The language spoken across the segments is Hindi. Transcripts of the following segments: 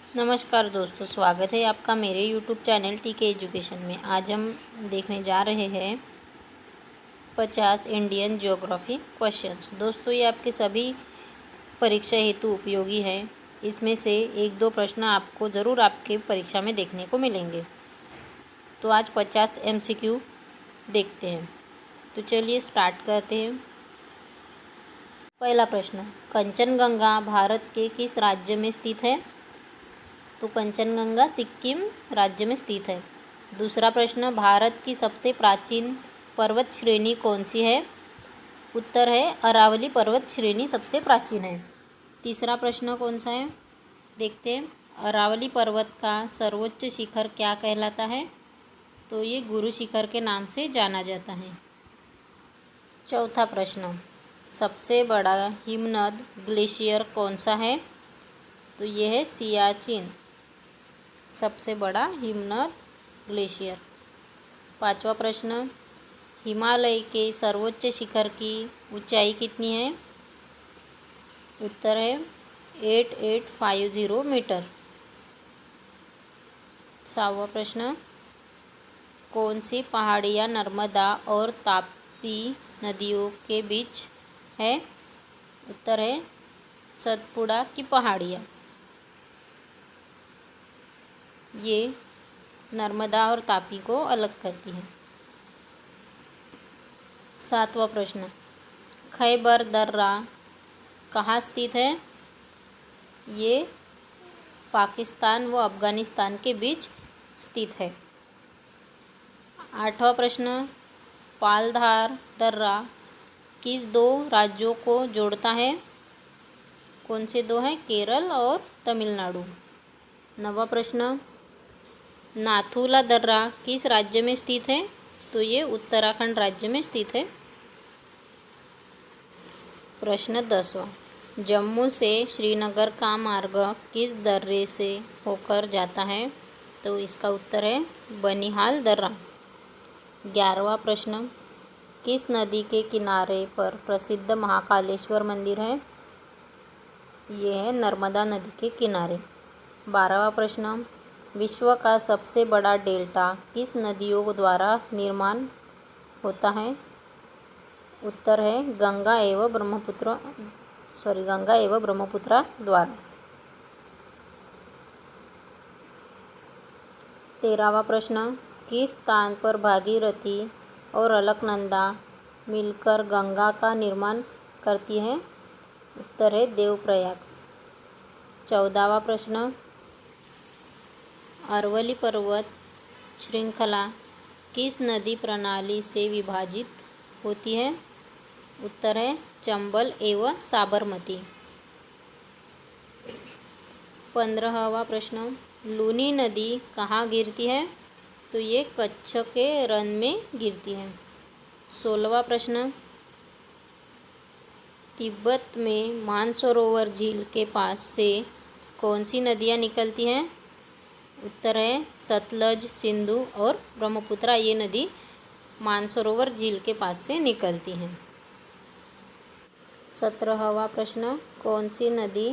नमस्कार दोस्तों, स्वागत है आपका मेरे YouTube चैनल टीके एजुकेशन में। आज हम देखने जा रहे हैं 50 इंडियन ज्योग्राफी क्वेश्चंस। दोस्तों, ये आपके सभी परीक्षा हेतु उपयोगी हैं। इसमें से एक दो प्रश्न आपको ज़रूर आपके परीक्षा में देखने को मिलेंगे। तो आज 50 MCQ देखते हैं। तो चलिए स्टार्ट करते हैं। पहला प्रश्न, कंचनजंगा भारत के किस राज्य में स्थित है? तो कंचनजंगा सिक्किम राज्य में स्थित है। दूसरा प्रश्न, भारत की सबसे प्राचीन पर्वत श्रेणी कौन सी है? उत्तर है अरावली पर्वत श्रेणी सबसे प्राचीन है। तीसरा प्रश्न कौन सा है देखते हैं। अरावली पर्वत का सर्वोच्च शिखर क्या कहलाता है? तो ये गुरु शिखर के नाम से जाना जाता है। चौथा प्रश्न, सबसे बड़ा हिमनद ग्लेशियर कौन सा है? तो ये है सियाचिन, सबसे बड़ा हिमनद ग्लेशियर। पांचवा प्रश्न, हिमालय के सर्वोच्च शिखर की ऊंचाई कितनी है? उत्तर है 8850 मीटर। सातवां प्रश्न, कौन सी पहाड़ियाँ नर्मदा और तापी नदियों के बीच है? उत्तर है सतपुड़ा की पहाड़ियाँ। ये नर्मदा और तापी को अलग करती हैं। सातवां प्रश्न, खैबर दर्रा कहाँ स्थित है? ये पाकिस्तान व अफ़गानिस्तान के बीच स्थित है। आठवां प्रश्न, पालधार दर्रा किस दो राज्यों को जोड़ता है? कौन से दो हैं? केरल और तमिलनाडु। नौवां प्रश्न, नाथुला दर्रा किस राज्य में स्थित है? तो ये उत्तराखंड राज्य में स्थित है। प्रश्न 10वां, जम्मू से श्रीनगर का मार्ग किस दर्रे से होकर जाता है? तो इसका उत्तर है बनिहाल दर्रा। 11वां प्रश्न, किस नदी के किनारे पर प्रसिद्ध महाकालेश्वर मंदिर है? ये है नर्मदा नदी के किनारे। 12वां प्रश्न, विश्व का सबसे बड़ा डेल्टा किस नदियों द्वारा निर्माण होता है? उत्तर है गंगा एवं ब्रह्मपुत्र द्वारा। 13वां प्रश्न, किस स्थान पर भागीरथी और अलकनंदा मिलकर गंगा का निर्माण करती है? उत्तर है देवप्रयाग। 14वां प्रश्न, अरवली पर्वत श्रृंखला किस नदी प्रणाली से विभाजित होती है? उत्तर है चंबल एवं साबरमती। 15वां प्रश्न, लूनी नदी कहाँ गिरती है? तो ये कच्छ के रण में गिरती है। 16वां प्रश्न, तिब्बत में मानसरोवर झील के पास से कौन सी नदियाँ निकलती हैं? उत्तर है सतलज, सिंधु और ब्रह्मपुत्र। ये नदी मानसरोवर झील के पास से निकलती हैं। 17वां प्रश्न, कौन सी नदी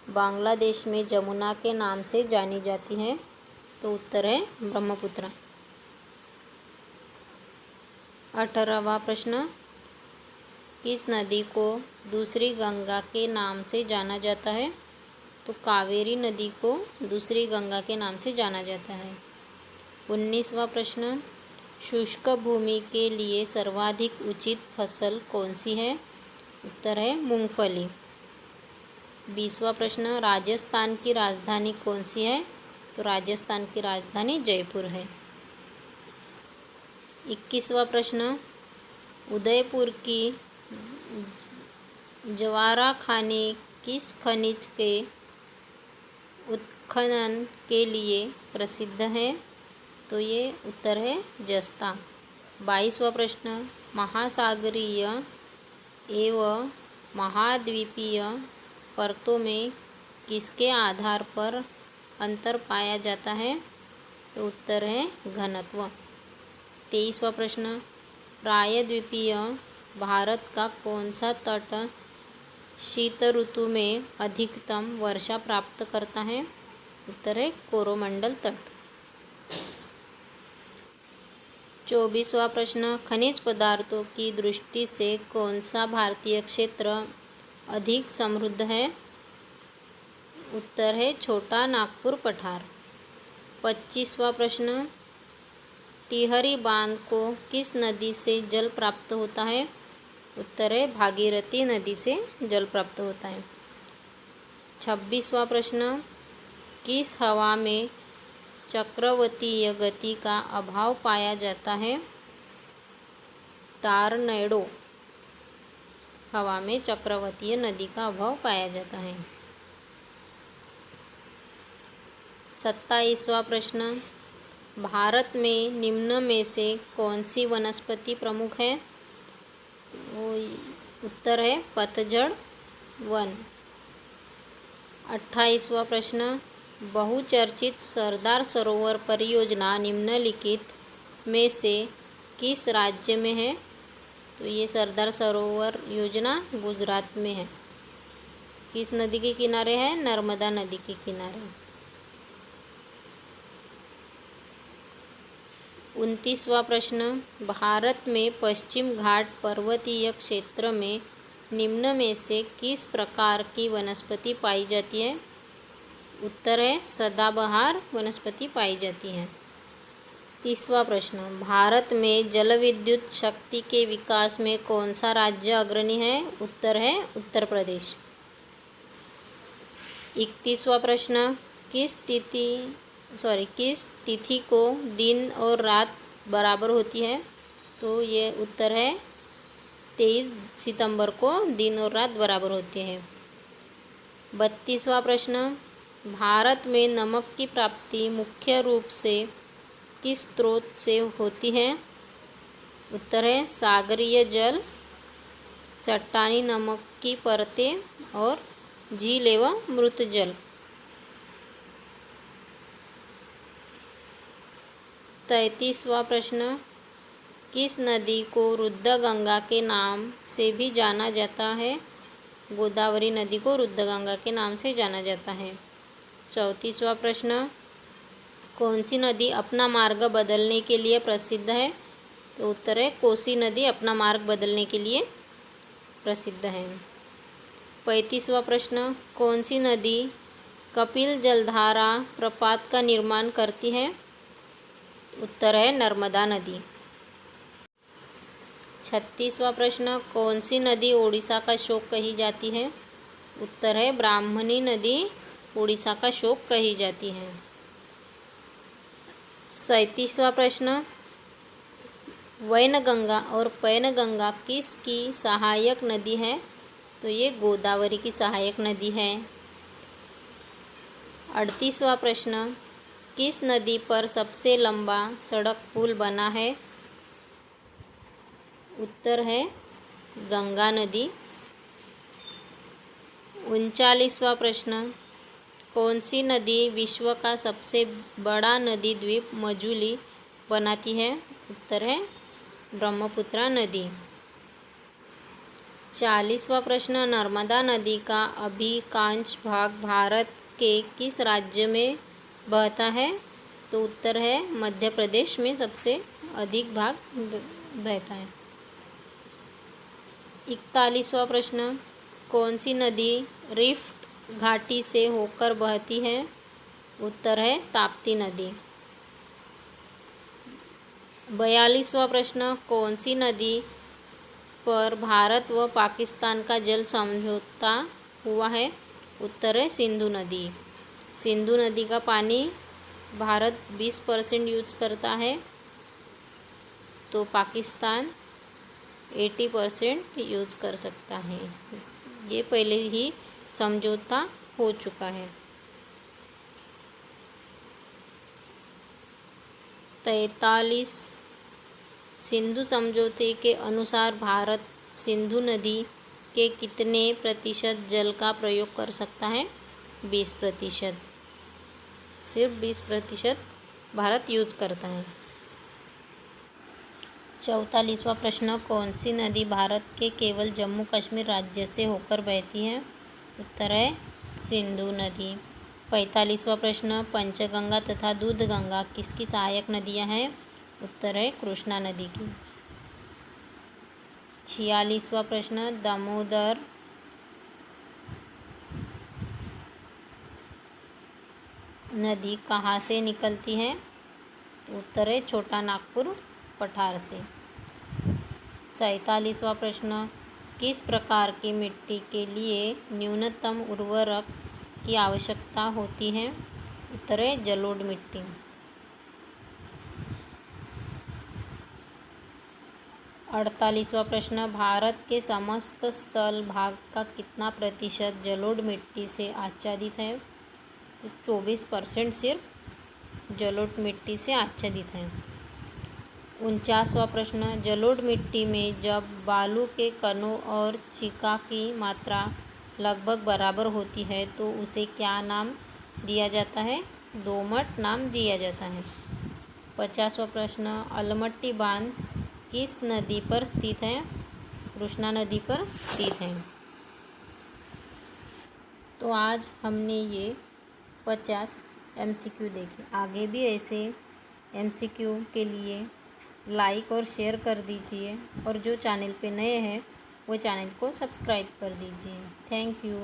बांग्लादेश में जमुना के नाम से जानी जाती है? तो उत्तर है ब्रह्मपुत्र। 18वां प्रश्न, किस नदी को दूसरी गंगा के नाम से जाना जाता है? तो कावेरी नदी को दूसरी गंगा के नाम से जाना जाता है। 19वां प्रश्न, शुष्क भूमि के लिए सर्वाधिक उचित फसल कौन सी है? उत्तर है मूंगफली। 20वां प्रश्न, राजस्थान की राजधानी कौन सी है? तो राजस्थान की राजधानी जयपुर है। 21वां प्रश्न, उदयपुर की जवारा खानी किस खनिज के उत्खनन के लिए प्रसिद्ध है? तो ये उत्तर है जस्ता। 22वां प्रश्न, महासागरीय एवं महाद्वीपीय परतों में किसके आधार पर अंतर पाया जाता है? तो उत्तर है घनत्व। 23वां प्रश्न, प्रायद्वीपीय भारत का कौन सा तट शीत ऋतु में अधिकतम वर्षा प्राप्त करता है? उत्तर है कोरोमंडल तट। 24वां प्रश्न, खनिज पदार्थों की दृष्टि से कौन सा भारतीय क्षेत्र अधिक समृद्ध है? उत्तर है छोटा नागपुर पठार। 25वां प्रश्न, टिहरी बांध को किस नदी से जल प्राप्त होता है? उत्तर है भागीरथी नदी से जल प्राप्त होता है। 26वां प्रश्न, किस हवा में चक्रवतीय गति का अभाव पाया जाता है? टॉर्नेडो हवा में चक्रवतीय नदी का अभाव पाया जाता है। 27वां प्रश्न, भारत में निम्न में से कौन सी वनस्पति प्रमुख है? उत्तर है पतझड़ वन। 28वां प्रश्न, बहुचर्चित सरदार सरोवर परियोजना निम्नलिखित में से किस राज्य में है? तो ये सरदार सरोवर योजना गुजरात में है। किस नदी के किनारे है? नर्मदा नदी के किनारे। 29वां प्रश्न, भारत में पश्चिम घाट पर्वतीय क्षेत्र में निम्न में से किस प्रकार की वनस्पति पाई जाती है? उत्तर है सदाबहार वनस्पति पाई जाती है। 30वां प्रश्न, भारत में जल विद्युत शक्ति के विकास में कौन सा राज्य अग्रणी है? उत्तर है उत्तर प्रदेश। 31वां प्रश्न, किस तिथि को दिन और रात बराबर होती है? तो ये उत्तर है 23 सितंबर को दिन और रात बराबर होते हैं। 32वां प्रश्न, भारत में नमक की प्राप्ति मुख्य रूप से किस स्रोत से होती है? उत्तर है सागरीय जल, चट्टानी नमक की परतें और झील एवं मृत जल। 33वां प्रश्न, किस नदी को रुद्रगंगा के नाम से भी जाना जाता है? गोदावरी नदी को रुद्रगंगा के नाम से जाना जाता है। 34वां प्रश्न, कौन सी नदी अपना मार्ग बदलने के लिए प्रसिद्ध है? तो उत्तर है कोसी नदी अपना मार्ग बदलने के लिए प्रसिद्ध है। 35वां प्रश्न, कौन सी नदी कपिल जलधारा प्रपात का निर्माण करती है? उत्तर है नर्मदा नदी। 36वां प्रश्न, कौन सी नदी ओडिशा का शोक कही जाती है? उत्तर है ब्राह्मणी नदी ओडिशा का शोक कही जाती है। 37वां प्रश्न, वैनगंगा और पैनगंगा किसकी सहायक नदी है? तो ये गोदावरी की सहायक नदी है। 38वां प्रश्न, किस नदी पर सबसे लंबा सड़क पुल बना है? उत्तर है गंगा नदी। 39वां प्रश्न, कौन सी नदी विश्व का सबसे बड़ा नदी द्वीप मजुली बनाती है? उत्तर है ब्रह्मपुत्रा नदी। 40वां प्रश्न, नर्मदा नदी का अधिकांश भाग भारत के किस राज्य में बहता है? तो उत्तर है मध्य प्रदेश में सबसे अधिक भाग बहता है। 41वां प्रश्न, कौन सी नदी रिफ्ट घाटी से होकर बहती है? उत्तर है ताप्ती नदी। 42वां प्रश्न, कौन सी नदी पर भारत व पाकिस्तान का जल समझौता हुआ है? उत्तर है सिंधु नदी। सिंधु नदी का पानी भारत 20% यूज करता है, तो पाकिस्तान 80% यूज कर सकता है। ये पहले ही समझौता हो चुका है। 43, सिंधु समझौते के अनुसार भारत सिंधु नदी के कितने प्रतिशत जल का प्रयोग कर सकता है? 20%। सिर्फ 20% भारत यूज करता है। 44वां प्रश्न, कौन सी नदी भारत के केवल जम्मू कश्मीर राज्य से होकर बहती है? उत्तर है सिंधु नदी। 45वां प्रश्न, पंचगंगा तथा दूधगंगा किसकी सहायक नदियां हैं? उत्तर है कृष्णा नदी की। 46वां प्रश्न, दामोदर नदी कहाँ से निकलती है? तो उत्तर है छोटा नागपुर पठार से। 47वां प्रश्न, किस प्रकार की मिट्टी के लिए न्यूनतम उर्वरक की आवश्यकता होती है? उत्तर है जलोढ़ मिट्टी। 48वां प्रश्न, भारत के समस्त स्थल भाग का कितना प्रतिशत जलोढ़ मिट्टी से आच्छादित है? तो 24% सिर्फ जलोढ़ मिट्टी से आच्छादित है। 49वां प्रश्न, जलोढ़ मिट्टी में जब बालू के कणों और चिका की मात्रा लगभग बराबर होती है तो उसे क्या नाम दिया जाता है? दोमट नाम दिया जाता है। 50वां प्रश्न, अलमट्टी बांध किस नदी पर स्थित है? कृष्णा नदी पर स्थित है। तो आज हमने ये 50 MCQ देखे। आगे भी ऐसे MCQ के लिए लाइक और शेयर कर दीजिए, और जो चैनल पे नए हैं वो चैनल को सब्सक्राइब कर दीजिए। Thank you.